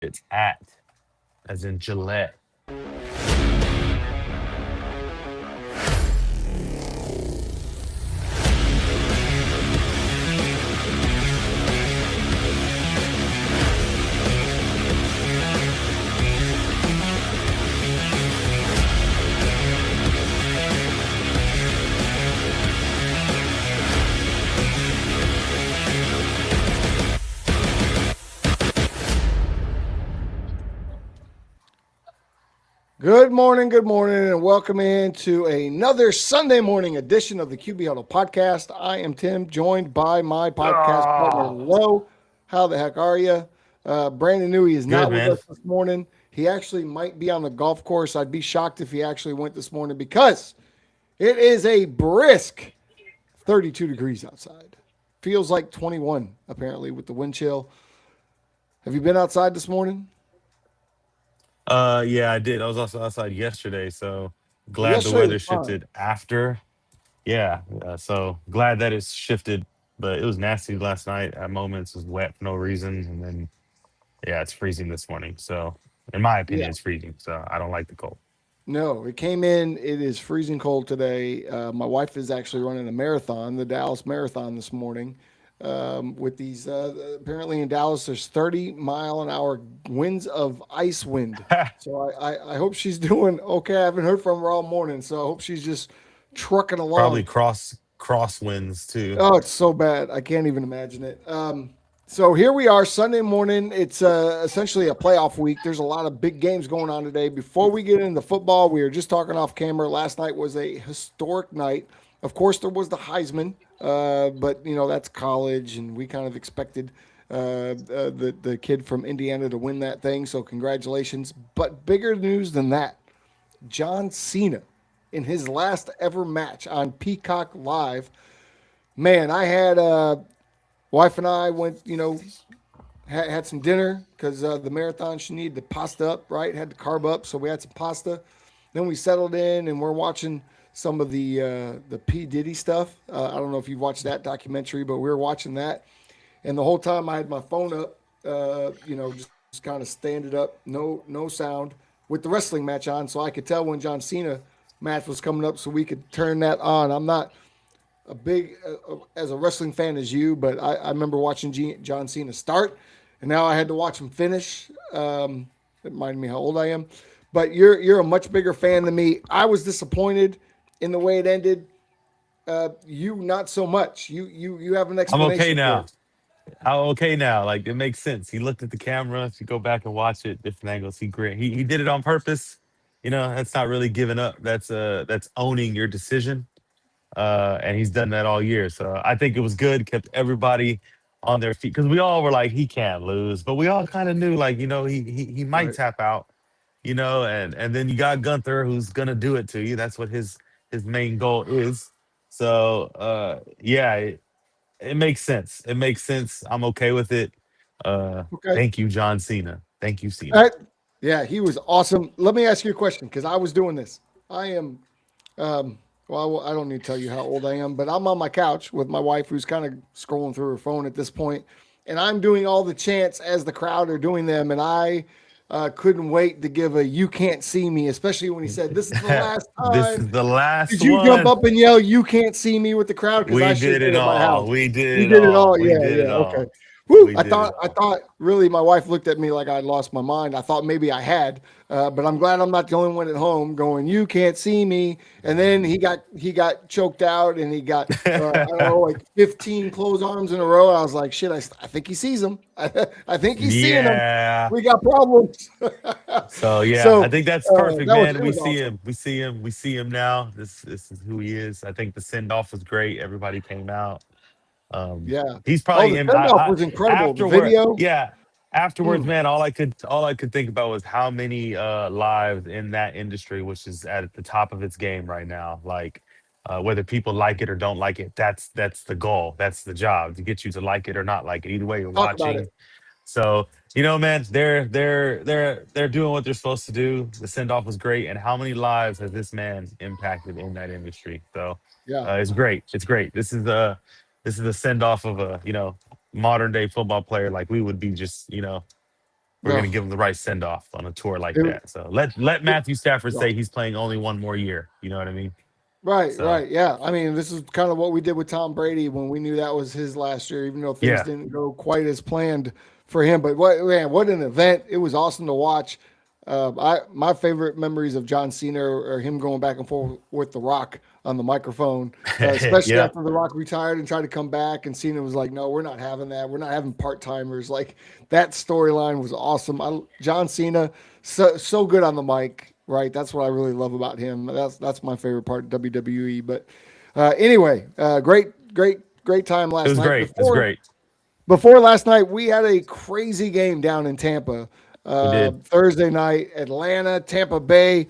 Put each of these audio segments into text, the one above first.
It's at, as in Gillette. Good morning, and welcome into another Sunday morning edition of the QB Huddle podcast. I am Tim, joined by my podcast partner, Oh, Lo. How the heck are you? Brandon knew he is good, not with man. us this morning. He actually might be on the golf course. I'd be shocked if he actually went this morning because it is a brisk 32 degrees outside. Feels like 21, apparently, with the wind chill. Have you been outside this morning? Yeah, I did. I was also outside yesterday, so Well, glad the yesterday weather was fine. shifted after. Yeah, so glad that it's shifted, but it was nasty last night. At moments, it was wet for no reason, and then yeah, it's freezing this morning. So, in my Yeah. opinion, it's freezing. So I don't like the cold. No, it came in. It is freezing cold today. My wife is actually running a marathon, the Dallas Marathon, this morning. With these, apparently in Dallas, there's 30-mile-an-hour winds of ice wind. So I hope she's doing okay. I haven't heard from her all morning, so I hope she's just trucking Probably along. crosswinds too. Oh, it's so bad. I can't even imagine it. So here we are, Sunday morning. It's essentially a playoff week. There's a lot of big games going on today. Before we get into football, we were just talking off camera. Last night was a historic night. Of course, there was the Heisman, but that's college, and we kind of expected the kid from Indiana to win that thing. So congratulations. But bigger news than that, John Cena in his last ever match on Peacock Live. Man, I had wife and I went, had some dinner because the marathon she needed the pasta up, right? Had to carb up, so we had some pasta. Then we settled in and we're watching some of the P Diddy stuff. I don't know if you've watched that documentary, but we were watching that, and the whole time I had my phone up, just kind of standing up, no sound, with the wrestling match on, so I could tell when John Cena match was coming up, so we could turn that on. I'm not a big as a wrestling fan as you, but I remember watching John Cena start, and now I had to watch him finish. It reminded me how old I am. But you're a much bigger fan than me. I was disappointed in the way it ended. You not so much. You have an I'm okay explanation for now. it. I'm okay now. Like it makes sense. He looked at the camera. If you go back and watch it, different angles. He did it on purpose. That's not really giving up. That's owning your decision. And he's done that all year. So I think it was good. Kept everybody on their feet because we all were like, he can't lose, but we all kind of knew, like, he might Right. tap out. And then you got Gunther who's gonna do it to you. That's what his main goal is. So yeah, it makes sense. It makes sense. I'm okay with it. Okay. Thank you, John Cena. Thank you, All Cena. right. Yeah, he was awesome. Let me ask you a question because I was doing this. I am Um, well, I don't need to tell you how old I am, but I'm on my couch with my wife who's kind of scrolling through her phone at this point, and I'm doing all the chants as the crowd are doing them, and I couldn't wait to give a "You can't see me," especially when he said, "This is the last This time." is the last Did you jump one. up and yell, "You can't see me" with the crowd? Because I We sure did did it at my all. house. We did You it did it all. all. We Yeah, did yeah. it Okay. all. Woo! We I did thought it I all. thought really my wife looked at me like I'd lost my mind. I thought maybe I had, but I'm glad I'm not the only one at home going, "You can't see me." And then he got choked out, and he got I don't know, like 15 closed arms in a row. I was like, shit, I think he sees him. I think he's seeing him. Yeah. We got problems. So yeah, I So think that's perfect, that was man. it We was see awesome. him. We see him. We see him now. This is who he is. I think the send off was great. Everybody came out. Yeah. He's Oh, probably the in. send off was incredible. The Afterward. video. Yeah, afterwards, Mm, man. All I could think about was how many lives in that industry, which is at the top of its game right now. Like whether people like it or don't like it, that's the goal. That's the job to get you to like it or not like it. Either way, you're talk about it. watching. So man, they're doing what they're supposed to do. The send off was great, and how many lives has this man impacted in that industry? So Yeah. it's great. It's great. This is the send off of a modern day football player. Like we would be just we're No, gonna give him the right send off on a tour like it, that. So let it Matthew Stafford was say awesome. he's playing only one more year. You know what I mean? Right, So right. Yeah. I mean, this is kind of what we did with Tom Brady when we knew that was his last year, even though things yeah, didn't go quite as planned for him. But what man, what an event. It was awesome to watch. I my favorite memories of John Cena are him going back and forth with The Rock on the microphone, especially yeah, after The Rock retired and tried to come back. And Cena was like, "No, we're not having that. We're not having part timers." Like that storyline was awesome. John Cena, so good on the mic. Right, that's what I really love about him. That's my favorite part of WWE. But anyway, great time it last was night. great. It was great. Before last night, we had a crazy game down in Tampa. We did. Thursday night, Atlanta, Tampa Bay.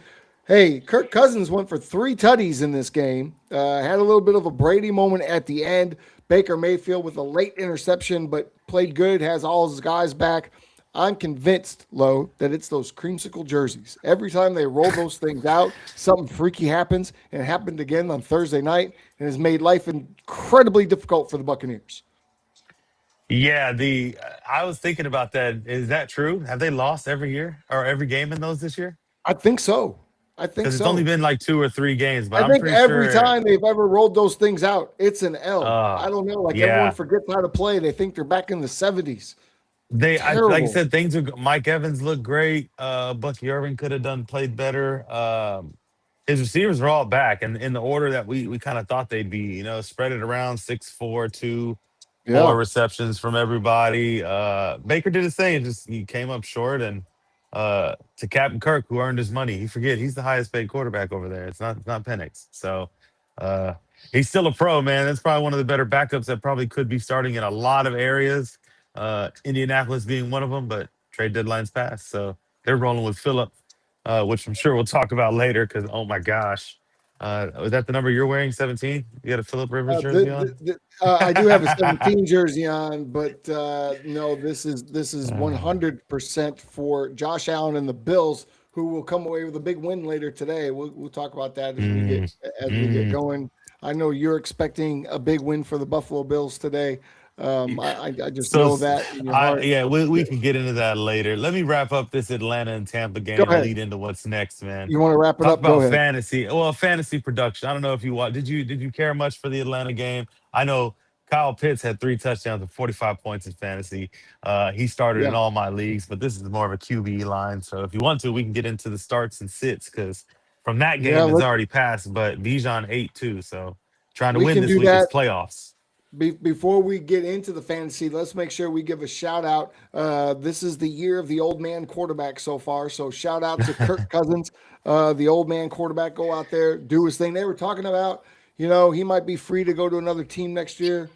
Hey, Kirk Cousins went for 3 tutties in this game. Had a little bit of a Brady moment at the end. Baker Mayfield with a late interception, but played good, has all his guys back. I'm convinced, Lo, that it's those creamsicle jerseys. Every time they roll those things out, something freaky happens, and it happened again on Thursday night, and has made life incredibly difficult for the Buccaneers. Yeah, the I was thinking about that. Is that true? Have they lost every year or every game in those this year? I think so. I think Because it's only so. been like 2 or 3 games, but I I'm think pretty every sure. time they've ever rolled those things out, it's an L. Uh, I don't know. Like everyone yeah, forgets how to play. They think they're back in the 70s. like I Terrible. said, things are. Mike Evans looked great. Bucky Irving could have played better. His receivers are all back, and in the order that we kind of thought they'd be. Spread it around 6-4-2. Four Yeah. receptions from everybody. Baker did his thing. Just he came up short, and to Captain Kirk, who earned his money. He forget he's the highest paid quarterback over there. It's not Penix. So uh, he's still a pro, man. That's probably one of the better backups that probably could be starting in a lot of areas. Indianapolis being one of them, but trade deadlines passed, so they're rolling with Phillip, which I'm sure we'll talk about later. Because oh my gosh, was that the number you're wearing? 17. You got a Phillip Rivers jersey on? I do have a 17 jersey on, but no, this is Uh, 100% for Josh Allen and the Bills, who will come away with a big win later today. We'll talk about that mm, as we get mm. going. I know you're expecting a big win for the Buffalo Bills today. I just So, know that in your heart. yeah, we can get into that later. Let me wrap up this Atlanta and Tampa Go game and ahead. lead into what's next, man. You want to wrap it Talk up? Go about ahead. fantasy. Well, fantasy production. I don't know if you watch. Did you care much for the Atlanta game? I know Kyle Pitts had 3 touchdowns and 45 points in fantasy. He started in Yeah. all my leagues, but this is more of a QB line. So if you want to, we can get into the starts and sits because from that Yeah. game it's already passed. But Bijan ate too, so trying to We win can this do week. It's that. playoffs. Before we get into the fantasy, let's make sure we give a shout out. This is the year of the old man quarterback so far. So shout out to Kirk Cousins, the old man quarterback. Go out there, do his thing. They were talking about, he might be free to go to another team next year.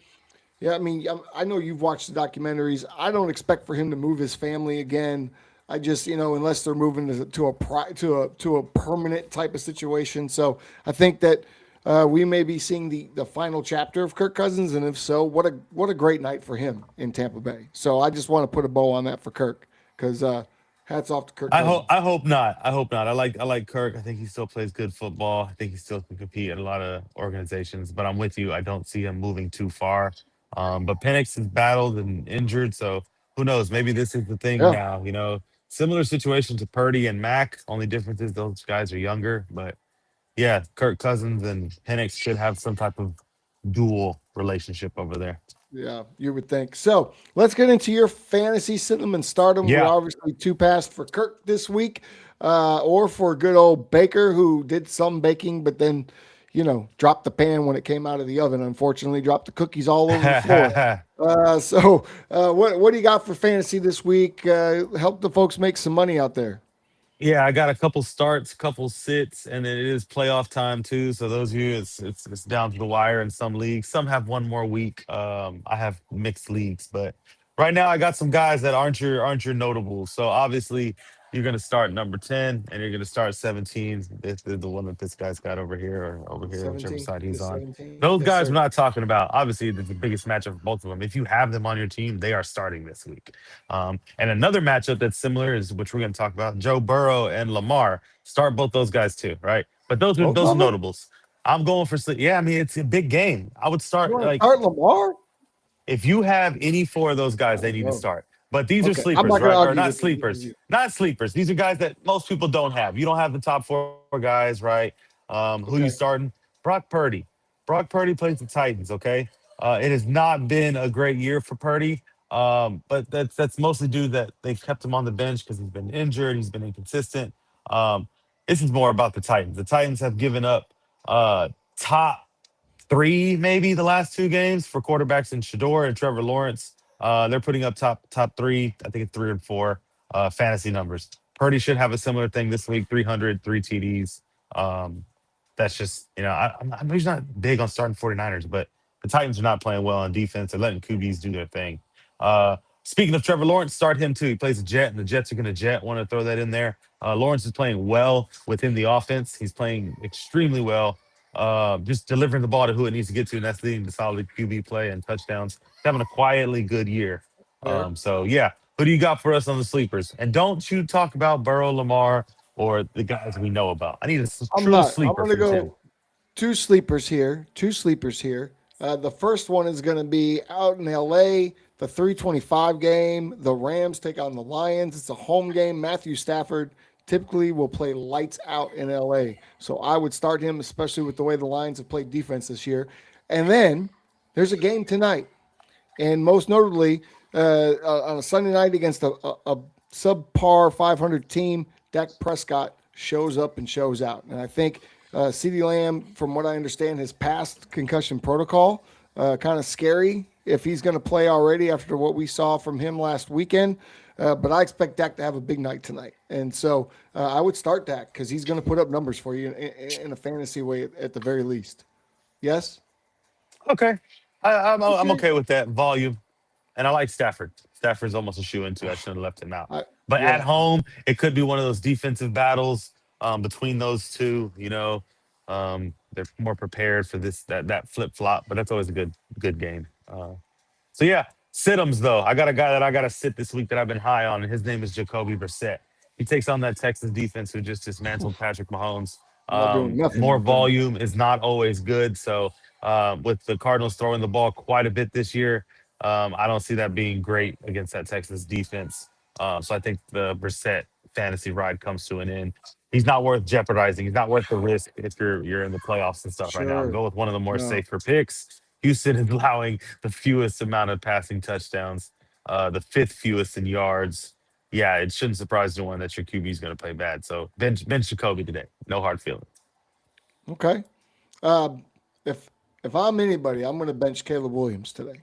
Yeah, I mean, I know you've watched the documentaries. I don't expect for him to move his family again. I just, unless they're moving to a permanent type of situation. So I think that we may be seeing the final chapter of Kirk Cousins, and if so, what a great night for him in Tampa Bay. So I just want to put a bow on that for Kirk because hats off to Kirk I hope Cousins. I hope not. I hope not. I like Kirk. I think he still plays good football. I think he still can compete at a lot of organizations. But I'm with you. I don't see him moving too far. But Penix is battled and injured, so who knows? Maybe this is the thing Yeah, now. Similar situation to Purdy and Mac. Only difference is those guys are younger. But yeah, Kirk Cousins and Penix should have some type of dual relationship over there. yeah, you would think. So let's get into your fantasy cinnamon stardom. We're Yeah. obviously two past for Kirk this week, or for good old Baker, who did some baking, but then, dropped the pan when it came out of the oven. Unfortunately, dropped the cookies all over the floor. What do you got for fantasy this week? Help the folks make some money out there. Yeah, I got a couple starts, couple sits, and then it is playoff time too. So those of you, it's down to the wire in some leagues. Some have one more week. I have mixed leagues, but right now I got some guys that aren't your notables. So obviously you're gonna start number 10 and you're gonna start 17. This is the one that this guy's got over here or over here, whichever 17. side he's This on. 17. Those Yes, guys sir. we're not talking about. Obviously, it's the biggest matchup for both of them. If you have them on your team, they are starting this week. And another matchup that's similar is which we're going to talk about: Joe Burrow and Lamar. Start both those guys too, right? But those are Both those are of them? notables. I'm going for yeah. I mean, it's a big game. I would You start want to like start Lamar? if you have any four of those guys, I they don't need to know. start. But these are Okay, I'm sleepers, not going right? to Or argue not with you. sleepers. Not sleepers. These are guys that most people don't have. You don't have the top four guys, right? Who you Okay, starting? Brock Purdy. Brock Purdy plays the Titans, okay? It has not been a great year for Purdy. But that's mostly due that they kept him on the bench because he's been injured, he's been inconsistent. Um, this is more about the Titans. The Titans have given up top three, maybe the last two games for quarterbacks in Shador and Trevor Lawrence. They're putting up top three. I think it's 3 and 4 fantasy numbers. Purdy should have a similar thing this week: 300, three TDs. Um, that's just I know he's not big on starting 49ers, but the Titans are not playing well on defense. They're letting QBs do their thing. Speaking of Trevor Lawrence, start him too. He plays a jet, and the Jets are going to jet. Want to throw that in there. Lawrence is playing well within the offense. He's playing extremely well, just delivering the ball to who it needs to get to, and that's leading to solid QB play and touchdowns. Having a quietly good year. fair. So yeah, who do you got for us on the sleepers? And don't you talk about Burrow, Lamar, or the guys we know about. I need a I'm true not. I'm sleeper going to from Tim. go two sleepers here. Two sleepers here. The first one is going to be out in LA, the 325 game. The Rams take on the Lions. It's a home game. Matthew Stafford typically will play lights out in LA. So I would start him, especially with the way the Lions have played defense this year. And then there's a game tonight. And most notably, on a Sunday night against a subpar 500 team, Dak Prescott shows up and shows out. And I think CeeDee Lamb, from what I understand, has passed concussion protocol. Kind of scary if he's going to play already after what we saw from him last weekend. But I expect Dak to have a big night tonight. And so I would start Dak because he's going to put up numbers for you in a fantasy way at the very least. Yes? Okay, I'm Okay. okay with that volume, and I like Stafford. Stafford's almost a shoe into. I shouldn't have left him out. But at Yeah, home, it could be one of those defensive battles between those two. They're more prepared for that flip flop, but that's always a good game. So yeah, Situms though. I got a guy that I got to sit this week that I've been high on, and his name is Jacoby Brissett. He takes on that Texas defense who just dismantled Patrick Mahomes. I'm not doing nothing More with them. volume is not always good. So with the Cardinals throwing the ball quite a bit this year, I don't see that being great against that Texas defense. So I think the Brissett fantasy ride comes to an end. He's not worth jeopardizing. He's not worth the risk if you're in the playoffs and stuff right now. Sure. Go with one of the more No. safer picks. Houston is allowing the fewest amount of passing touchdowns, the fifth fewest in yards. Yeah, it shouldn't surprise anyone that your QB is going to play bad. So bench Jacoby today. No hard feelings. Okay. Uh, if I'm anybody, I'm going to bench Caleb Williams today.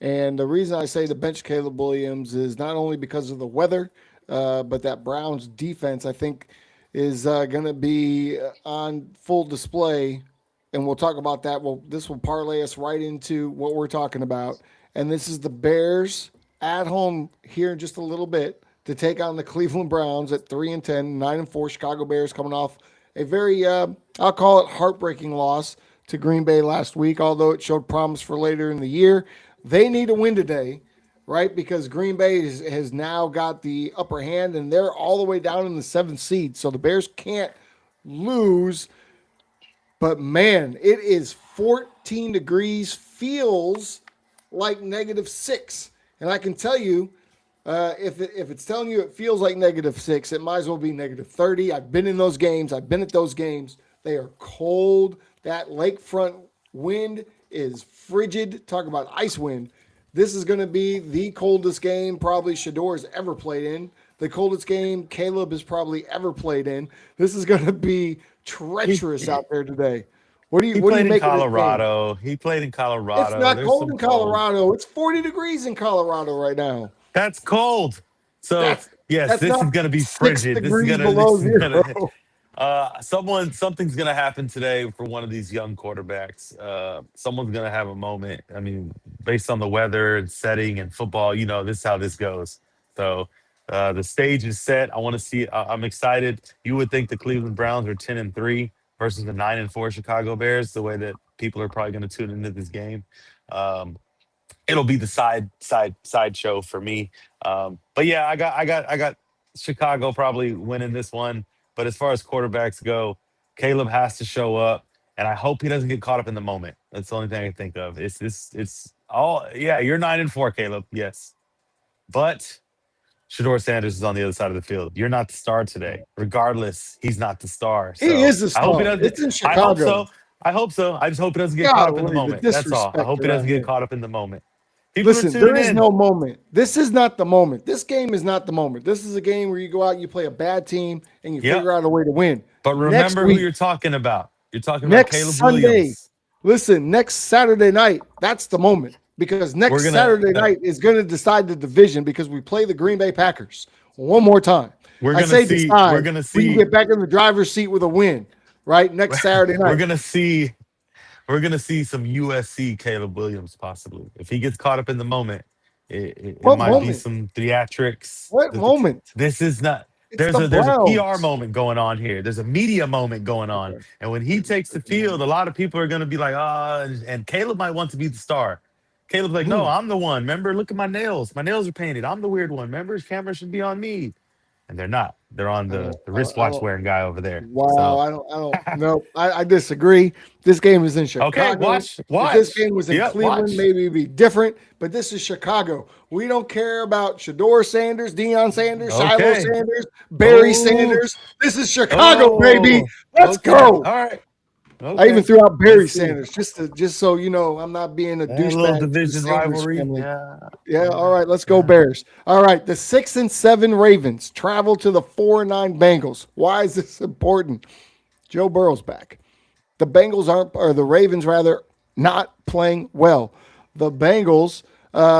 And the reason I say to bench Caleb Williams is not only because of the weather, but that Browns defense, I think, is going to be on full display. And we'll talk about that. Well, this will parlay us right into what we're talking about. And this is the Bears at home here in just a little bit to take on the Cleveland Browns at 3-10, 9-4. Chicago Bears coming off a very, I'll call it heartbreaking loss to Green Bay last week, although it showed promise for later in the year. They need a win today, right? Because Green Bay has now got the upper hand and they're all the way down in the seventh seed. So the Bears can't lose. But man, it is 14 degrees, feels like -6. And I can tell you, if it's telling you it feels like -6, it might as well be -30. I've been in those games. I've been at those games. They are cold. That lakefront wind is frigid. Talk about ice wind. This is going to be the coldest game probably Shador has ever played in. The coldest game Caleb has probably ever played in. This is going to be He treacherous out there today. What do you he what do you played in make of this game? Colorado. He played in It's Colorado. not There's cold some in cold. Colorado. It's 40 degrees in Colorado right now. That's cold. So That's yes, that's this is not gonna be 6 frigid. degrees This below is gonna zero. something's gonna happen today for one of these young quarterbacks. Someone's gonna have a moment. I mean, based on the weather and setting and football, this is how this goes. So the stage is set. I want to see. I'm excited. You would think the Cleveland Browns are 10-3 versus the 9-4 Chicago Bears. The way that people are probably going to tune into this game. Um, it'll be the sideshow for me. But yeah, I got Chicago probably winning this one. But as far as quarterbacks go, Caleb has to show up, and I hope he doesn't get caught up in the moment. That's the only thing I can think of. It's all yeah. You're 9-4, Caleb. Yes, but Shador Sanders is on the other side of the field. You're not the star today. Regardless, he's not the star. He So is a I hope he star. doesn't. It's in I hope Chicago. so. I hope so. I just hope it doesn't get caught up in the Golly, the moment. That's all. I disrespect hope it doesn't around get here. caught up in the moment. People are Listen, there tuning is in. no moment. This is not the moment. This game is not the moment. This is a game where you go out, you play a bad team, and you Yep. figure out a way to win. But Next remember who week, you're talking about. You're talking about next Caleb Sunday, Williams. listen, next Saturday night, that's the moment because We're next gonna Saturday night is going to decide the division because we play the Green Bay Packers one more time. we're I gonna say see we're decide. gonna We can see get back in the driver's seat with a win, right? Next Saturday we're night. gonna see we're gonna see some USC Caleb Williams possibly. If he gets caught up in the moment, it What might be moment? some theatrics. What moment? This is not. It's There's the a PR Browns. moment going on here. There's a media moment going on, Okay. and when he takes the field, a lot of people are gonna be like, ah, and Caleb might want to be the star. Caleb's like, no, Hmm. I'm the one. Remember, look at my nails. My nails are painted. I'm the weird one. Remember, his camera should be on me, and they're not. They're on the I wristwatch don't. wearing guy over there. Wow, So I don't. No, I disagree. This game is in okay, Chicago. watch, If this watch. game was in Yep, Cleveland, watch. maybe it'd be different. But this is Chicago. We don't care about Shador Sanders, Deion Sanders, Shiloh Okay. Sanders, Barry Oh, Sanders. This is Chicago, baby. oh. Let's Okay. go. All right. I even Okay. threw out Barry Let's see. Sanders just so you know I'm not being a A little douchebag to the division Sanders rivalry. family. Yeah. Yeah, all Yeah. right, let's go Yeah. Bears. All right, the 6-7 Ravens travel to the 4-9 Bengals. Why is this important? Joe Burrow's back. The Bengals aren't, or the Ravens rather, not playing well. The Bengals,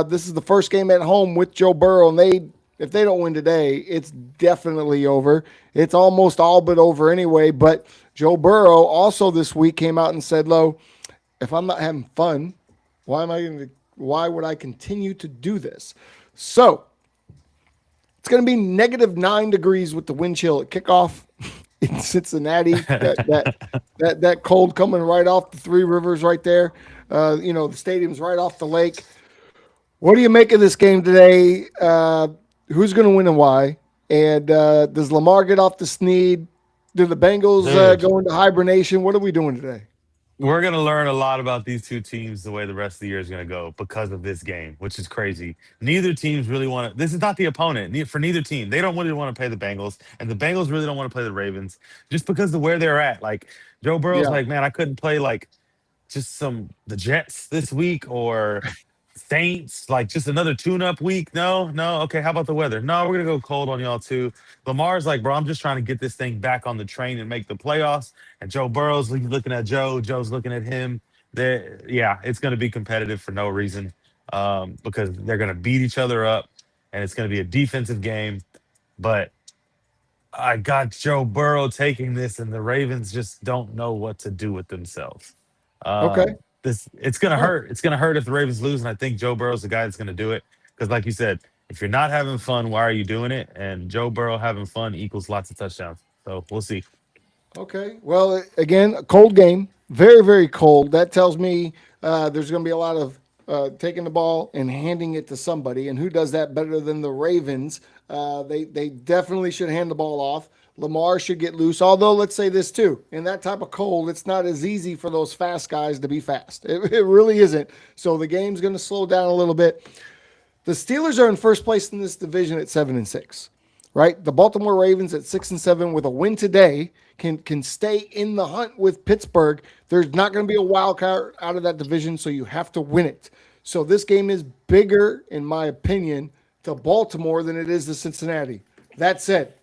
this is the first game at home with Joe Burrow, and if they don't win today, it's definitely over. It's almost all but over anyway. But Joe Burrow also this week came out and said, "Lo, if I'm not having fun, why am I going to? Why would I continue to do this?" So it's going to be -9 degrees with the wind chill at kickoff in Cincinnati. That cold coming right off the Three Rivers right there. The stadium's right off the lake. What do you make of this game today? Who's going to win and why? And does Lamar get off the sneed? Do the Bengals Dude, go into hibernation? What are we doing today? we're gonna learn a lot about these two teams the way the rest of the year is gonna go because of this game, which is crazy. Neither teams really want to. This is not the opponent for neither team. They don't really want to play the Bengals, and the Bengals really don't want to play the Ravens just because of where they're at. Like Joe Burrow's Yeah. like, man, I couldn't play like just the Jets this week or Saints, like just another tune-up week. No, no. Okay, how about the weather? No, we're gonna go cold on y'all too. Lamar's like, bro, I'm just trying to get this thing back on the train and make the playoffs. And Joe Burrow's looking at Joe. Joe's looking at him. Yeah, it's gonna be competitive for no reason, because they're gonna beat each other up, and it's gonna be a defensive game. But I got Joe Burrow taking this, and the Ravens just don't know what to do with themselves. Okay. This it's gonna All right. hurt. It's gonna hurt if the Ravens lose, and I think Joe Burrow's the guy that's gonna do it. Because, like you said, if you're not having fun, why are you doing it? And Joe Burrow having fun equals lots of touchdowns. So we'll see. Okay. Well, again, a cold game, very, very cold. That tells me there's going to be a lot of taking the ball and handing it to somebody. And who does that better than the Ravens? They definitely should hand the ball off. Lamar should get loose. Although, let's say this too: in that type of cold, it's not as easy for those fast guys to be fast. It really isn't. So the game's going to slow down a little bit. The Steelers are in first place in this division at 7-6, right? The Baltimore Ravens at 6-7 with a win today can stay in the hunt with Pittsburgh. There's not going to be a wild card out of that division, so you have to win it. So this game is bigger, in my opinion, to Baltimore than it is to Cincinnati. That said,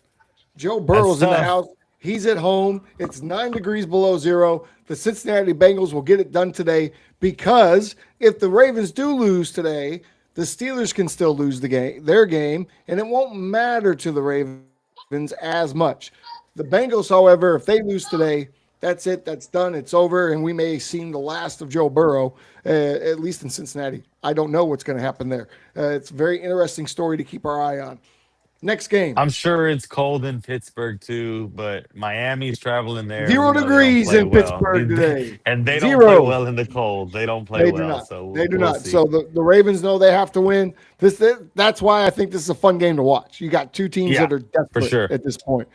Joe That's Burrow's in the tough. house. He's at home. It's 9 degrees below zero. The Cincinnati Bengals will get it done today because if the Ravens do lose today, the Steelers can still lose their game, and it won't matter to the Ravens as much. The Bengals, however, if they lose today, that's it. That's done. It's over, and we may have seen the last of Joe Burrow, at least in Cincinnati. I don't know what's going to happen there. It's a very interesting story to keep our eye on. Next game. I'm sure it's cold in Pittsburgh too, but Miami's traveling there, and we Zero know they don't degrees play in well. Pittsburgh today. And they don't play Zero. well in the cold. They don't play They do well. not. So They do we'll not. see. So the Ravens know they have to win. That's why I think this is a fun game to watch. You got two teams Yeah, that are for desperate sure. at this point.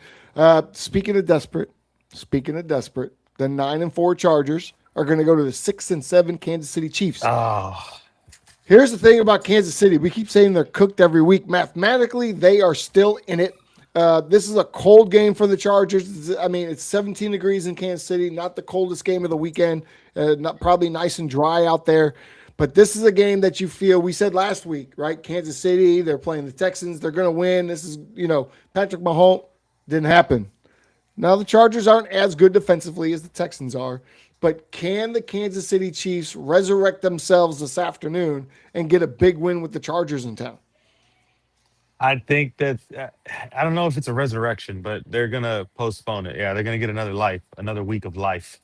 Speaking of desperate, the 9-4 Chargers are going to go to the 6-7 Kansas City Chiefs. Oh. Here's the thing about Kansas City. We keep saying they're cooked every week. Mathematically, they are still in it. This is a cold game for the Chargers. I mean, it's 17 degrees in Kansas City, not the coldest game of the weekend. Not probably nice and dry out there. But this is a game that you feel, we said last week, right? Kansas City, they're playing the Texans. They're going to win. This is, Patrick Mahomes. Didn't happen. Now, the Chargers aren't as good defensively as the Texans are, but can the Kansas City Chiefs resurrect themselves this afternoon and get a big win with the Chargers in town? I think that I don't know if it's a resurrection, but they're gonna postpone it. Yeah, they're gonna get another life, another week of life.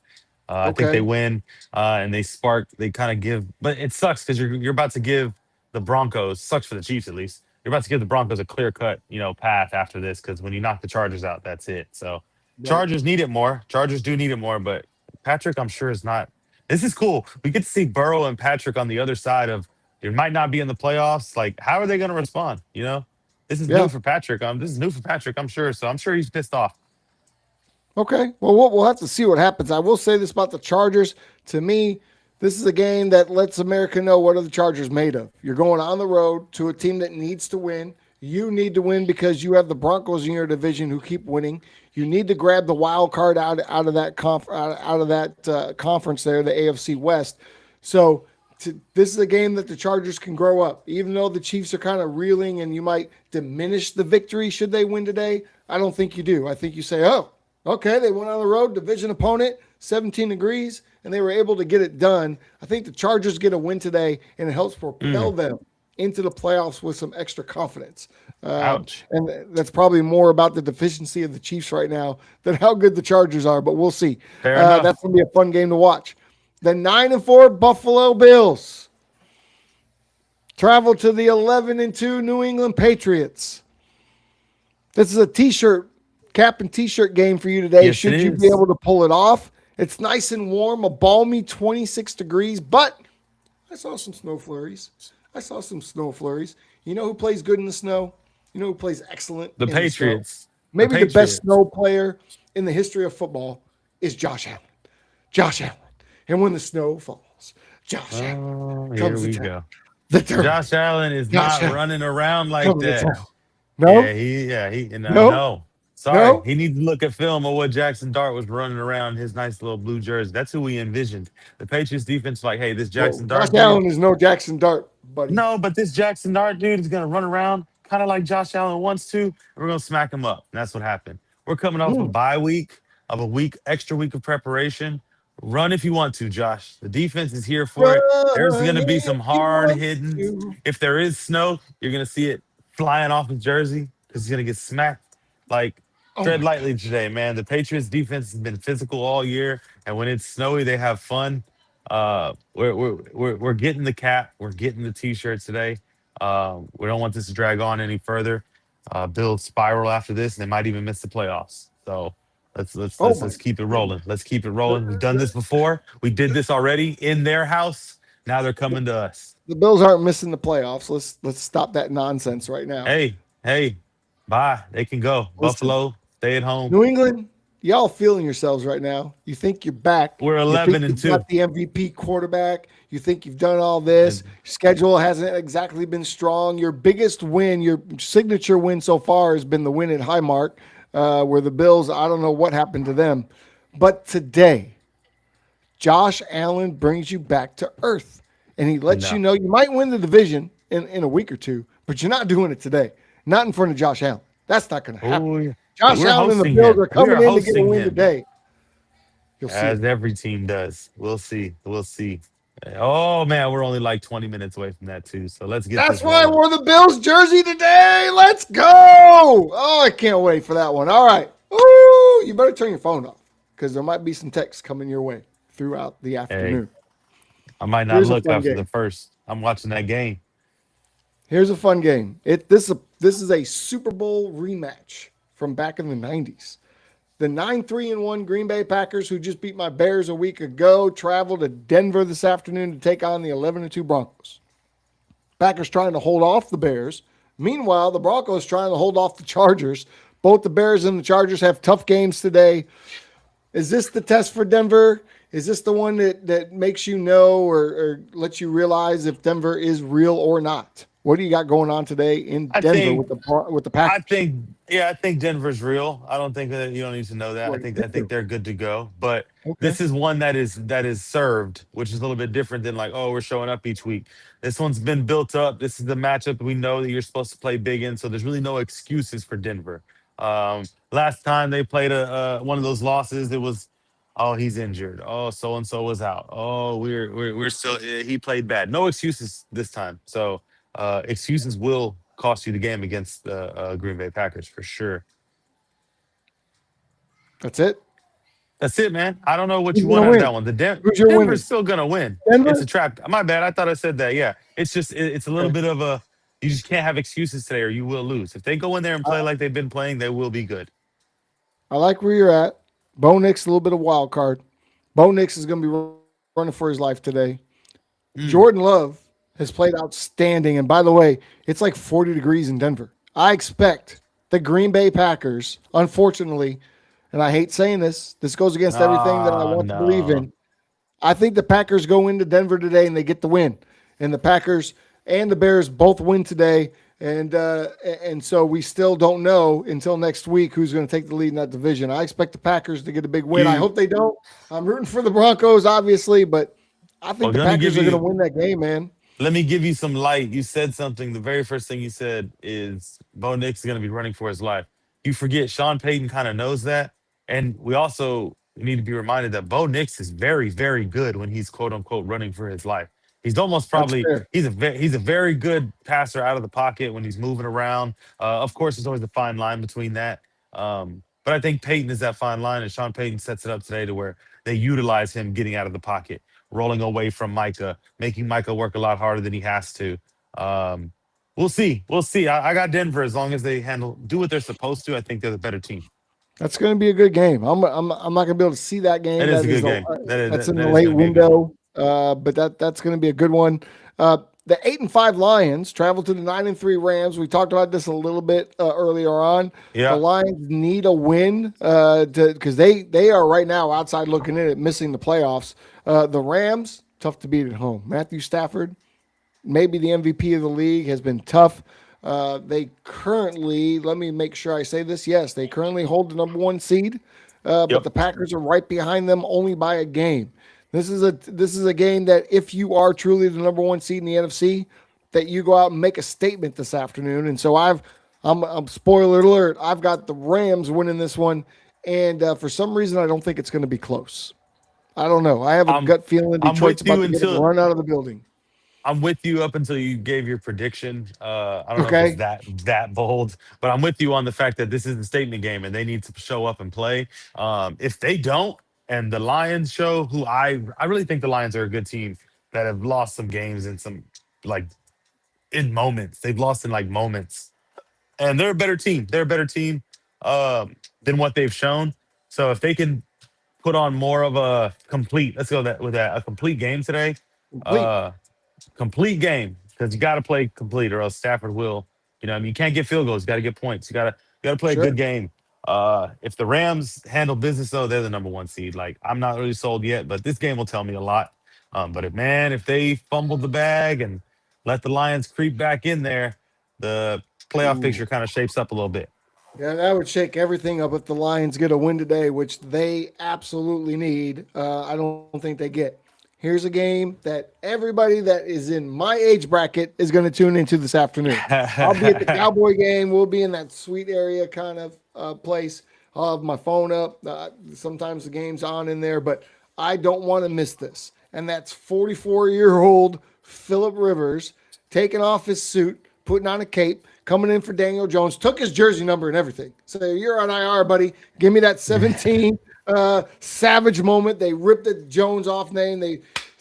I think they Okay. win, and they spark. They kind of give, but it sucks because you're about to give the Broncos. Sucks for the Chiefs at least. You're about to give the Broncos a clear cut, path after this because when you knock the Chargers out, that's it. So Right. Chargers need it more. Chargers do need it more, but Patrick, I'm sure is not. This is cool. We get to see Burrow and Patrick on the other side of. It might not be in the playoffs. Like, how are they going to respond? This is new Yeah. for Patrick. This is new for Patrick, I'm sure. So I'm sure he's pissed off. Okay. Well, we'll have to see what happens. I will say this about the Chargers. To me, this is a game that lets America know what are the Chargers made of. You're going on the road to a team that needs to win. You need to win because you have the Broncos in your division who keep winning. You need to grab the wild card out of that conference there, the AFC West. So this is a game that the Chargers can grow up. Even though the Chiefs are kind of reeling and you might diminish the victory should they win today, I don't think you do. I think you say, oh, okay, they went on the road, division opponent, 17 degrees, and they were able to get it done. I think the Chargers get a win today, and it helps propel Mm, them into the playoffs with some extra confidence. ouch. And that's probably more about the deficiency of the Chiefs right now than how good the Chargers are, but we'll see. Fair That's enough. going to be a fun game to watch. The 9-4 Buffalo Bills travel to the 11-2 New England Patriots. This is a cap and t-shirt game for you today. Yes, it Should you be is. able to pull it off? It's nice and warm, a balmy 26 degrees, but I saw some snow flurries. You know who plays good in the snow? You know who plays excellent The in the snow? Patriots. The Maybe the best Patriots. snow player in the history of football is Josh Allen. Josh Allen. And when the snow falls, Josh Allen Oh, here comes to we town. go. The turd. Josh Allen is Josh not Allen running around like coming to that. town. No, And no, no. Sorry. no. He needs to look at film of what Jackson Dart was running around in his nice little blue jersey. That's who we envisioned. The Patriots defense, like, hey, this Well, Jackson Josh Dart dude. Allen is no Jackson Dart, buddy. No, but this Jackson Dart dude is gonna run around kind of like Josh Allen wants to. And we're gonna smack him up. And that's what happened. We're coming off a Mm. bye week of a extra week of preparation. Run if you want to, Josh. The defense is here for it. There's Run gonna be if some you hard want hitting. to. If there is snow, you're gonna see it flying off his jersey because he's gonna get smacked. Like, Oh tread my lightly gosh. today, man. The Patriots defense has been physical all year, and when it's snowy, they have fun. We're getting the cap, we're getting the t-shirts today. We don't want this to drag on any further. Build spiral after this, and they might even miss the playoffs. So Oh my let's keep it rolling. goodness. Let's keep it The, rolling. We've done this before. We did this already in their house. Now they're coming to us. the Bills aren't missing the playoffs. Let's stop that nonsense right now. Hey, bye. They can go. Listen, Buffalo, stay at home. New England, y'all feeling yourselves right now. You think you're back. We're You think 11 and you've got 2. the MVP quarterback. You think you've done all this. And Schedule hasn't exactly been strong. Your biggest win, your signature win so far has been the win at Highmark, where the Bills, I don't know what happened to them. But today, Josh Allen brings you back to earth. And he lets you no. know you might win the division in a week or two, but you're not doing it today. Not in front of Josh Allen. That's not going to happen. Oh, yeah. Josh We're Allen and the hosting Bills him. are We coming are in to get a hosting win him, today. You'll see as it. every team does. We'll see. We'll see. Oh man, we're only like 20 minutes away from that too. So let's get That's this why I rolling. wore the Bills jersey today. Let's go. Oh, I can't wait for that one. All right. Ooh, you better turn your phone off because there might be some texts coming your way throughout the Hey, afternoon. I might not Here's a look fun after the game. first. I'm watching that game. Here's a fun game. This is a Super Bowl rematch from back in the 90s. The 9-3-1 Green Bay Packers, who just beat my Bears a week ago, travel to Denver this afternoon to take on the 11-2 Broncos. Packers trying to hold off the Bears. Meanwhile, the Broncos trying to hold off the Chargers. Both the Bears and the Chargers have tough games today. Is this the test for Denver? Is this the one that makes you know or lets you realize if Denver is real or not? What do you got going on today in I Denver think with the I Packers? think yeah, I think Denver's real. I don't think that you don't need to know that. Well, you I think do. they're good to go. But Okay. this is one that is served, which is a little bit different than like, oh, we're showing up each week. This one's been built up. This is the matchup we know that you're supposed to play big in. So there's really no excuses for Denver. Last time they played a one of those losses, it was, oh, he's injured. Oh, so and so was out. Oh, we're still he played bad. No excuses this time. So excuses will cost you the game against the Green Bay Packers for sure. That's it. That's it, man. I don't know what Who's you going want to out of win? that one. Who's your Denver's winner? still gonna win. It's Denver? a trap. My bad. I thought I said that. Yeah, it's just it's a little Okay. bit of a you just can't have excuses today, or you will lose. If they go in there and I, play like they've been playing, they will be good. I like where you're at. Bo Nix, a little bit of wild card. Bo Nix is going to be running for his life today. Jordan Mm. Love has played outstanding. And by the way, it's like 40 degrees in Denver. I expect the Green Bay Packers, unfortunately, and I hate saying this goes against everything that I Ah, want to believe no. in. I think the Packers go into Denver today and they get the win. And the Packers and the Bears both win today. And so we still don't know until next week who's going to take the lead in that division. I expect the Packers to get a big win. I You hope they don't. I'm rooting for the Broncos, obviously, but I think well, the let me give Packers are going to you win that game, man. let me give you some light. You said something. The very first thing you said is Bo Nix is going to be running for his life. You forget Sean Payton kind of knows that, and we also need to be reminded that Bo Nix is very, very good when he's quote unquote running for his life. He's almost That's probably fair. he's a very good passer out of the pocket when he's moving around. Of course, there's always a fine line between that. But I think Peyton is that fine line, and Sean Payton sets it up today to where they utilize him getting out of the pocket, rolling away from Micah, making Micah work a lot harder than he has to. Um, we'll see. We'll see. I got Denver as long as they do what they're supposed to. I think they're the better team. That's going to be a good game. I'm not going to be able to see that It game. is a good game. That's in the That is late going to be a good one. window, but that's going to be a good one. The 8-5 Lions travel to the 9-3 Rams. We talked about this a little bit earlier on. The Yeah. Lions need a win because they are right now outside looking in at missing the playoffs. The Rams tough to beat at home. Matthew Stafford, maybe the MVP of the league, has been tough. They currently, let me make sure I say this. Yes, they currently hold the number one seed, but Yep. the Packers are right behind them only by a game. This is a game that if you are truly the number one seed in the NFC, that you go out and make a statement this afternoon. And so I'm spoiler alert. I've got the Rams winning this one, and for some reason I don't think it's going to be close. I don't know. I have a I'm gut feeling I'm Detroit's with you about to get until run out of the building. I'm with you up until you gave your prediction. I don't know if it's Okay. that bold, but I'm with you on the fact that this is the statement game and they need to show up and play. If they don't, and the Lions show, who I really think the Lions are a good team that have lost some games in some like in moments. They've lost in like moments, and they're a better team. They're a better team than what they've shown. So if they can put on more of a complete, let's go that with that a complete game today. Complete. Uh, Complete game because you got to play complete or else Stafford will. You know, I mean, you can't get field goals. You got to get points. You got to play a Sure. good game. If the Rams handle business though, they're the number one seed. Like I'm not really sold yet, but this game will tell me a lot. But if they fumble the bag and let the Lions creep back in there, the playoff Ooh. picture kind of shapes up a little bit. Yeah, that would shake everything up if the Lions get a win today, which they absolutely need. I don't think they get. Here's a game that everybody that is in my age bracket is going to tune into this afternoon. I'll be at the Cowboy game. We'll be in that sweet area kind of place. I'll have my phone up. Sometimes the game's on in there, but I don't want to miss this. And that's 44-year-old Phillip Rivers taking off his suit, putting on a cape, coming in for Daniel Jones, took his jersey number and everything. So you're on IR, buddy. Give me that 17 savage moment. They ripped the Jones off name.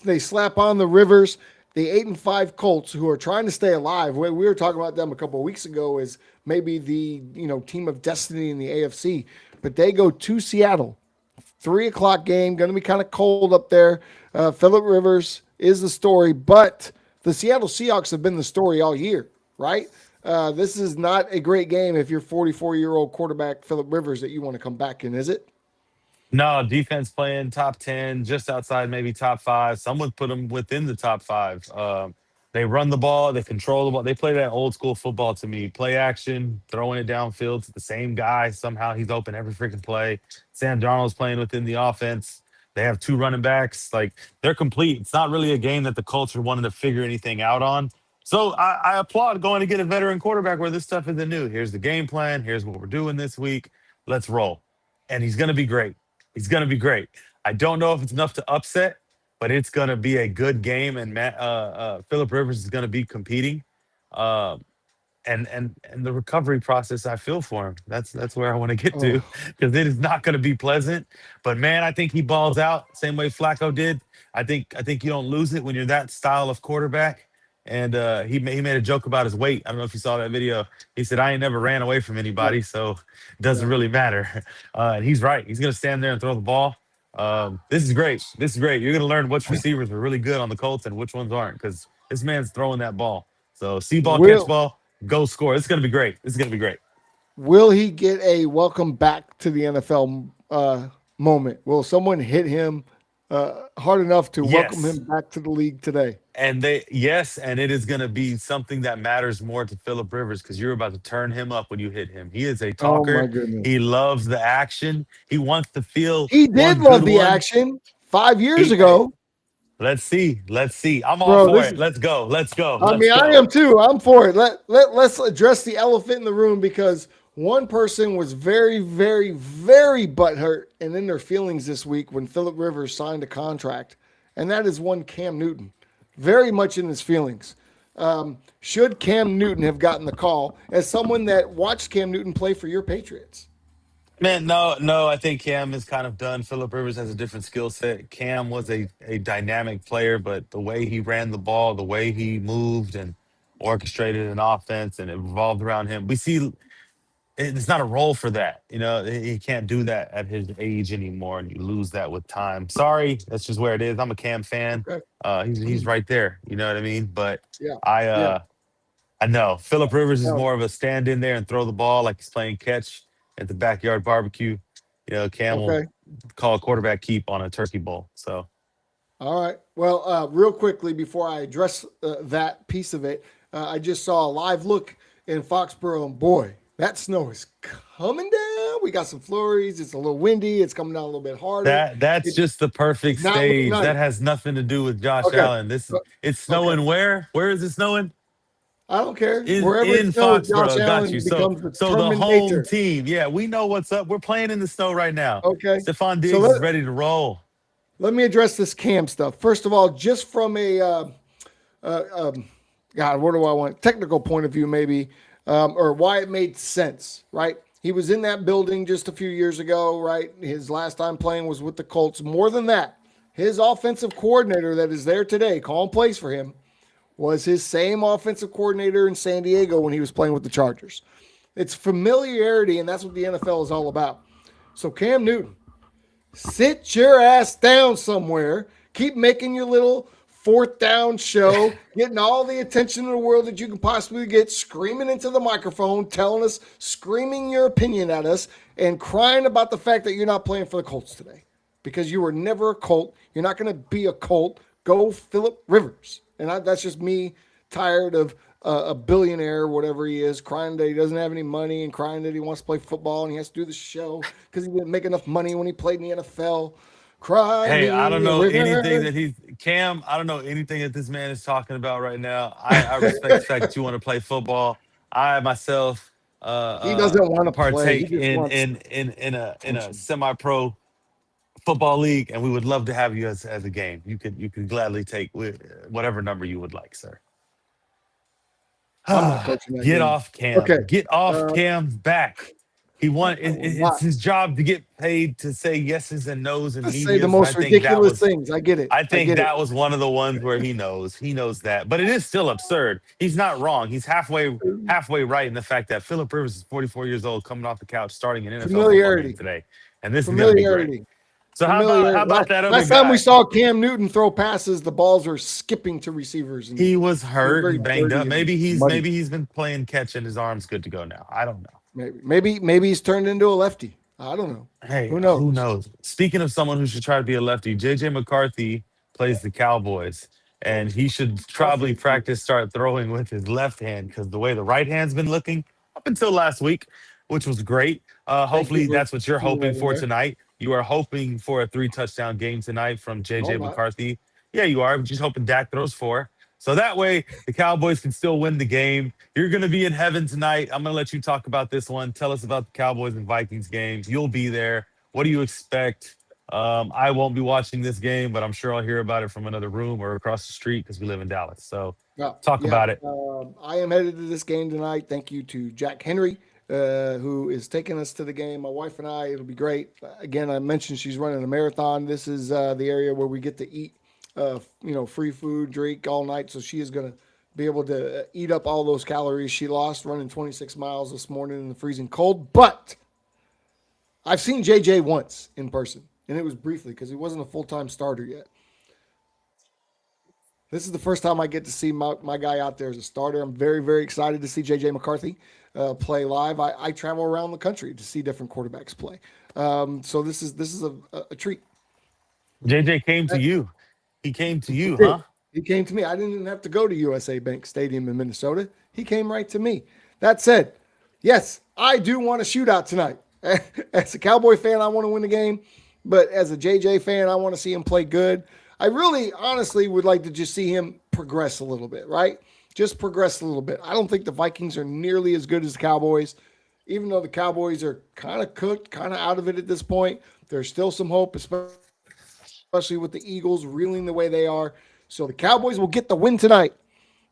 They slap on the Rivers. The 8-5 Colts, who are trying to stay alive. We were talking about them a couple of weeks ago as maybe the team of destiny in the AFC, but they go to Seattle. 3 o'clock game, going to be kind of cold up there. Phillip Rivers is the story, but the Seattle Seahawks have been the story all year, right? This is not a great game if you're 44-year-old quarterback Phillip Rivers that you want to come back in, is it? No, defense playing top 10, just outside maybe top five. Some would put them within the top five. They run the ball, they control the ball. They play that old school football to me. Play action, throwing it downfield to the same guy. Somehow he's open every freaking play. Sam Darnold's playing within the offense. They have two running backs. Like they're complete. It's not really a game that the culture wanted to figure anything out on. So I applaud going to get a veteran quarterback where this stuff isn't new. Here's the game plan. Here's what we're doing this week. Let's roll. And he's going to be great. He's going to be great. I don't know if it's enough to upset, but it's going to be a good game. And Phillip Rivers is going to be competing. Uh, and the recovery process, I feel for him. That's where I want to get to Oh, because it is not going to be pleasant. But man, I think he balls out same way Flacco did. I think you don't lose it when you're that style of quarterback. And he made a joke about his weight. I don't know if you saw that video. He said, "I ain't never ran away from yeah, anybody, so it doesn't yeah. really matter." And he's right. He's going to stand there and throw the ball. This is great. This is great. You're going to learn which receivers are really good on the Colts and which ones aren't because this man's throwing that ball. So see ball, catch Will ball, go score. It's going to be great. It's going to be great. will he get a welcome back to the NFL moment? Will someone hit him hard enough to welcome Yes. him back to the league today? Yes, and it is going to be something that matters more to Phillip Rivers because you're about to turn him up when you hit him. He is a Oh my talker. goodness. He loves the action. He wants to feel He did one good love the one. action 5 years He, hey, ago, let's see. Let's see. I'm all bro. for This it. is Let's go. Let's go. I Let's mean, I go. am too. I'm for it. Let's address the elephant in the room because one person was very, very, very butthurt and in their feelings this week when Phillip Rivers signed a contract, and that is one Cam Newton, very much in his feelings. Should Cam Newton have gotten the call as someone that watched Cam Newton play for your Patriots? Man, no, no. I think Cam is kind of done. Phillip Rivers has a different skill set. Cam was a dynamic player, but the way he ran the ball, the way he moved and orchestrated an offense, and it revolved around him. We see it's not a role for that. You know, he can't do that at his age anymore, and you lose that with time. Sorry, that's just where it is. I'm a Cam fan. Okay. He's right there. You know what I mean? But Yeah. I Yeah. uh I know Phillip Rivers is No. more of a stand in there and throw the ball like he's playing catch at the backyard barbecue. You know, Cam will Okay. call a quarterback keep on a turkey bowl. So All right. Well, real quickly before I address that piece of it, I just saw a live look in Foxborough, and boy, that snow is coming down. We got some flurries. It's a little windy. It's coming down a little bit harder. that's It's just the perfect not looking stage. nice. That has nothing to do with Josh Okay. Allen. This Uh, it's Okay. snowing where? Where is it snowing? I don't care. Wherever In it snows, Josh Foxborough. Got you. Allen So becomes the so the home Terminator. team. Yeah, we know what's up. We're playing in the snow right now. Okay. Stephon So Diggs is ready to roll. let me address this Cam stuff. First of all, just from a uh, um, God, what do I want? Technical point of view, maybe, or why it made sense, right? He was in that building just a few years ago, right? His last time playing was with the Colts. More than that, his offensive coordinator that is there today, calling plays for him, was his same offensive coordinator in San Diego when he was playing with the Chargers. It's familiarity, and that's what the NFL is all about. So, Cam Newton, sit your ass down somewhere. Keep making your little fourth down show, getting all the attention in the world that you can possibly get, screaming into the microphone, telling us, screaming your opinion at us, and crying about the fact that you're not playing for the Colts today because you were never a Colt. You're not going to be a Colt. Go Phillip Rivers. And that's just me tired of a billionaire, whatever he is, crying that he doesn't have any money and crying that he wants to play football and he has to do the show because he didn't make enough money when he played in the NFL. Cry Hey, I don't me a know anything river. that he's Cam. I don't know anything that this man is talking about right now. I respect the fact that you want to play football. I myself He doesn't want to play. He partake just wants in a attention. semi-pro football league, and we would love to have you as a game. You could gladly take whatever number you would like, sir. I'm not coaching that Get game. off Cam. Okay. Get off Uh, Cam's back. He want I will not. it's his job to get paid to say yeses and nos and To say the medias, and I most think that ridiculous was things. I get it. I I think get it. that was one of the ones where he knows that, but it is still absurd. He's not wrong. He's halfway right in the fact that Phillip Rivers is 44 years old, coming off the couch, starting an NFL football game Familiarity. today, and this is going to be great. Familiarity. So how Familiarity. about that other Last time we guy? saw Cam Newton throw passes, the balls were skipping to receivers and He was it was hurt. He very banged up. dirty and muddy. Maybe he's been playing catch and his arm's good to go now. I don't know. Maybe he's turned into a lefty. I don't know. Hey, Who who knows? knows? Speaking of someone who should try to be a lefty, JJ McCarthy plays the Cowboys, and he should My probably favorite. practice start throwing with his left hand because the way the right hand's been looking up until last week, which was great. Thank you Hopefully, for that's what you're putting hoping that in for there. tonight. You are hoping for a three-touchdown game tonight from No, JJ I'm not. McCarthy. Yeah, you are. Just hoping Dak throws four. So that way the Cowboys can still win the game. You're going to be in heaven tonight. I'm going to let you talk about this one. Tell us about the Cowboys and Vikings games. You'll be there. What do you expect? I won't be watching this game, but I'm sure I'll hear about it from another room or across the street because we live in Dallas. So Yeah, talk yeah. about it. I am headed to this game tonight. Thank you to Jack Henry, who is taking us to the game. My wife and I, it'll be great. Again, I mentioned she's running a marathon. This is the area where we get to eat, free food, drink all night. So she is going to be able to eat up all those calories she lost running 26 miles this morning in the freezing cold. But I've seen JJ once in person, and it was briefly because he wasn't a full time starter yet. This is the first time I get to see my guy out there as a starter. I'm very, very excited to see JJ McCarthy play live. I travel around the country to see different quarterbacks play. So this is a treat. JJ came to you. He came to He you, did. huh? He came to me. I didn't even have to go to USA Bank Stadium in Minnesota. He came right to me. That said, yes, I do want a shootout tonight. As a Cowboy fan, I want to win the game. But as a JJ fan, I want to see him play good. I really, honestly, would like to just see him progress a little bit, right? Just progress a little bit. I don't think the Vikings are nearly as good as the Cowboys. Even though the Cowboys are kind of cooked, kind of out of it at this point, there's still some hope, especially with the Eagles reeling the way they are. So the Cowboys will get the win tonight.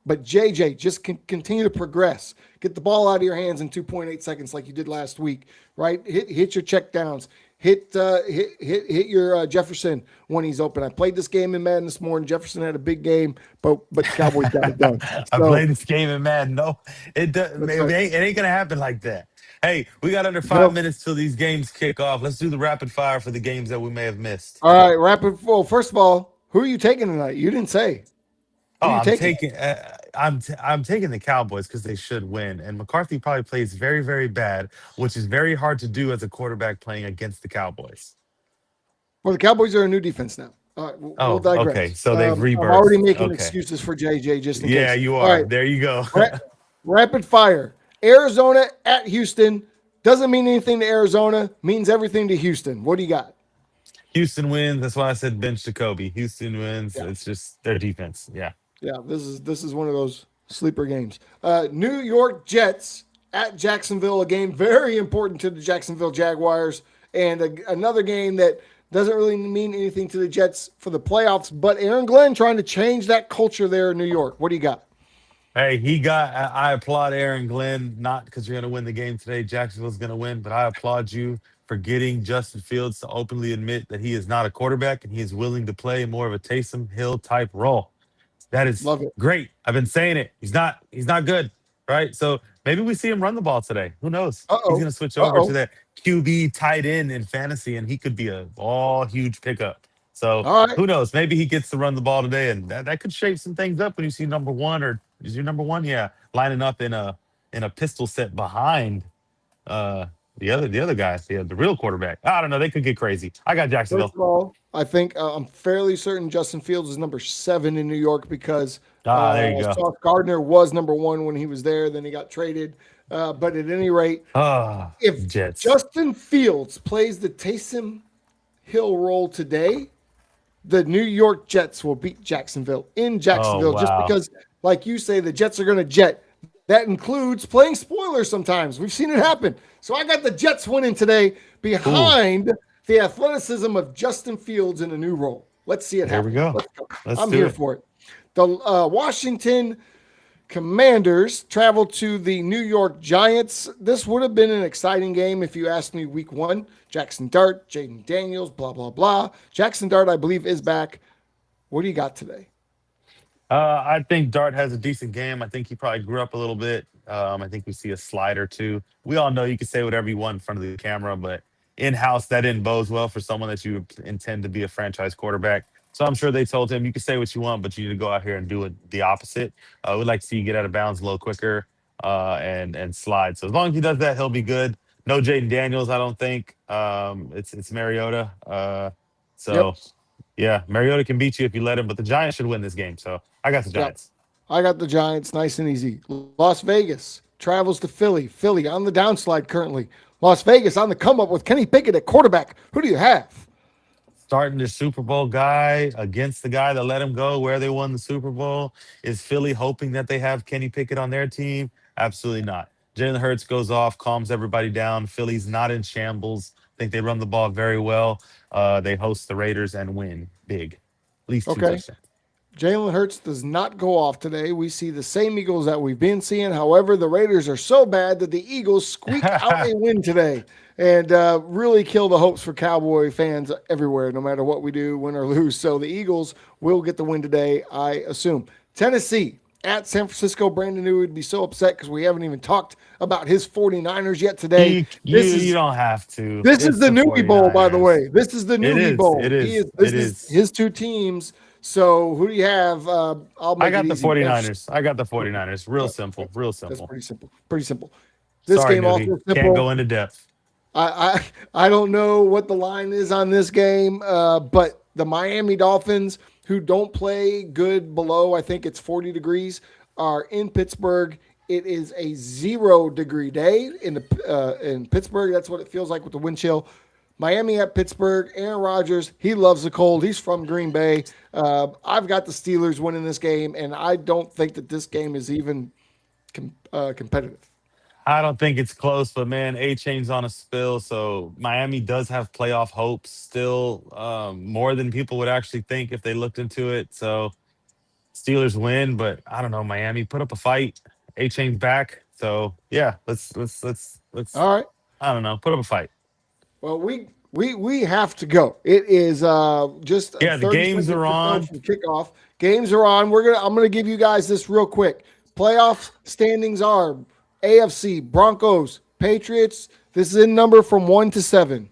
But JJ, just continue to progress. Get the ball out of your hands in 2.8 seconds like you did last week, right? Hit your check downs. Hit your Jefferson when he's open. I played this game in Madden this morning. Jefferson had a big game, but the Cowboys got it done. I So played this game in Madden. No, that's it right. ain't gonna happen like that. Hey, we got under five No. minutes till these games kick off. Let's do the rapid fire for the games that we may have missed. All right, rapid. Well, first of all, who are you taking tonight? You didn't say. Who Oh, are you taking? I'm taking the Cowboys because they should win, and McCarthy probably plays very very bad, which is very hard to do as a quarterback playing against the Cowboys. Well, the Cowboys are a new defense now. All right, we'll Oh, okay, digress. so they've I'm already rebirthed. making Okay, excuses for JJ just in yeah, case. you All are. right, There you go. ra- rapid fire. Arizona at Houston doesn't mean anything to Arizona. Means everything to Houston. What do you got? Houston wins. That's why I said bench Jacoby. Houston wins. Yeah, It's just their defense. Yeah. yeah. This is one of those sleeper games. New York Jets at Jacksonville. A game very important to the Jacksonville Jaguars, and another game that doesn't really mean anything to the Jets for the playoffs. But Aaron Glenn trying to change that culture there in New York. What do you got? Hey, I applaud Aaron Glenn, not because you're going to win the game today. Jacksonville's going to win, but I applaud you for getting Justin Fields to openly admit that he is not a quarterback and he is willing to play more of a Taysom Hill type role. That is Love it. great. I've been saying it. He's not good, right? So maybe we see him run the ball today. Who knows? Uh He's oh. going to switch Uh over to oh. that QB tight end in fantasy, and he could be a all huge pickup. So All right. who knows? Maybe he gets to run the ball today, and that could shape some things up when you see number one or is your number one, yeah, lining up in a pistol set behind uh the other guys, the real quarterback. I don't know. They could get crazy. I got First Jacksonville. of all, I think I'm fairly certain Justin Fields is number 7 in New York because There you go. Sauce Gardner was number 1 when he was there. Then he got traded. But at any rate, Ah, if Jets. Justin Fields plays the Taysom Hill role today, the New York Jets will beat Jacksonville in Oh Jacksonville just wow. because, like you say, the Jets are going to jet. That includes playing spoilers sometimes. We've seen it happen. So I got the Jets winning today Ooh, behind the athleticism of Justin Fields in a new role. Let's see it there we happen. go. Let's go. Let's I'm do here it. for it. The Washington Commanders travel to the New York Giants. This would have been an exciting game if you asked me week 1. Jackson Dart, Jaden Daniels, blah, blah, blah. Jackson Dart, I believe, is back. What do you got today? I think Dart has a decent game. I think he probably grew up a little bit. I think we see a slide or two. We all know you can say whatever you want in front of the camera, but in house, that didn't bode well for someone that you intend to be a franchise quarterback. So I'm sure they told him, you can say what you want, but you need to go out here and do it the opposite. We'd like to see you get out of bounds a little quicker and slide. So as long as he does that, he'll be good. No Jaden Daniels, I don't think. It's Mariota. Yep. So yeah, Mariota can beat you if you let him, but the Giants should win this game. So I got the Yep. Giants. I got the Giants nice and easy. Las Vegas travels to Philly. Philly on the downslide currently. Las Vegas on the come up with Kenny Pickett at quarterback. Who do you have? Starting the Super Bowl guy against the guy that let him go where they won the Super Bowl. Is Philly hoping that they have Kenny Pickett on their team? Absolutely not. Jalen Hurts goes off, calms everybody down. Philly's not in shambles. I think they run the ball very well. They host the Raiders and win big, at least two Okay. touchdowns. Jalen Hurts does not go off today. We see the same Eagles that we've been seeing. However, the Raiders are so bad that the Eagles squeak out a win today and really kill the hopes for Cowboy fans everywhere, no matter what we do, win or lose. So the Eagles will get the win today, I assume. Tennessee at San Francisco. Brandon New would be so upset because we haven't even talked about his 49ers yet today. You don't have to. This is It's the the Newbie Bowl, by the 49ers. way. This is the It Newbie is. Bowl. It He is is. this It is is. his two teams. So who do you have? I'll I make it got the easy. 49ers. I got the 49ers. Real simple. Real That's simple. pretty simple. Pretty simple. This Sorry, game newbie. also Can't simple. go into depth. I don't know what the line is on this game, but the Miami Dolphins, who don't play good below, I think it's 40 degrees, are in Pittsburgh. It is a 0 degree day in Pittsburgh. That's what it feels like with the wind chill. Miami at Pittsburgh. Aaron Rodgers, he loves the cold. He's from Green Bay. I've got the Steelers winning this game, and I don't think that this game is even competitive. I don't think it's close, but man, A Chain's on a spill. So Miami does have playoff hopes still, more than people would actually think if they looked into it. So Steelers win, but I don't know. Miami put up a fight. A Chain's back. So yeah, let's. All right. I don't know. Put up a fight. Well, we have to go. It is just Yeah, the 30 games seconds are to go on. from kickoff. Games are on. I'm gonna give you guys this real quick. Playoff standings are AFC Broncos, Patriots. This is in number from 1 to 7.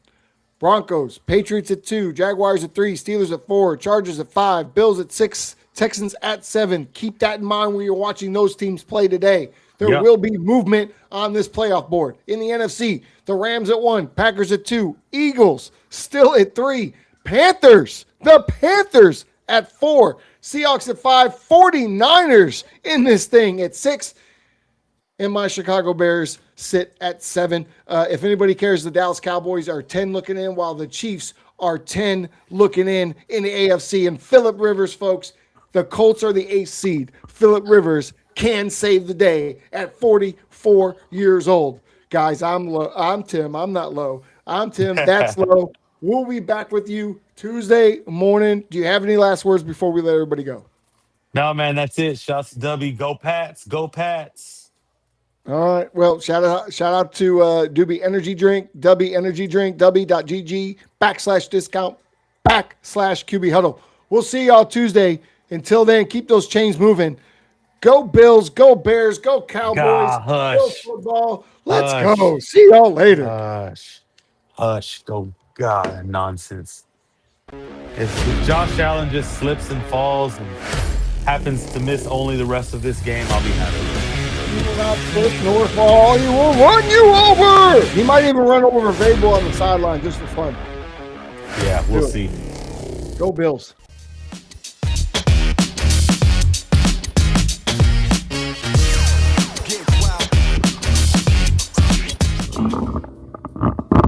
Broncos, Patriots at 2, Jaguars at 3, Steelers at 4, Chargers at 5, Bills at 6, Texans at 7. Keep that in mind when you're watching those teams play today. There Yep. will be movement on this playoff board. In the NFC, the Rams at 1, Packers at 2, Eagles still at 3, the Panthers at 4, Seahawks at 5, 49ers in this thing at 6, and my Chicago Bears sit at 7. If anybody cares, the Dallas Cowboys are 10 looking in, while the Chiefs are 10 looking in the AFC. And Phillip Rivers, folks, the Colts are the 8th seed. Phillip Rivers can save the day at 44 years old. Guys, I'm low. I'm Tim. I'm not low. I'm Tim. That's low. We'll be back with you Tuesday morning. Do you have any last words before we let everybody go? No, man, that's it. Shouts to W. Go Pats. Go Pats. All right. Well, shout out to Doobie Energy Drink, W Energy Drink, w.gg/discount/QB Huddle. We'll see y'all Tuesday. Until then, keep those chains moving. Go Bills, go Bears, go Cowboys, God, go hush. football. Let's Hush. go. See y'all later. Hush. Hush. Go. God, nonsense. If Josh Allen just slips and falls and happens to miss only the rest of this game, I'll be happy. He will not slip nor fall. He will run you over. He might even run over Vrabel on the sideline just for fun. Yeah, we'll Do it. see. Go Bills.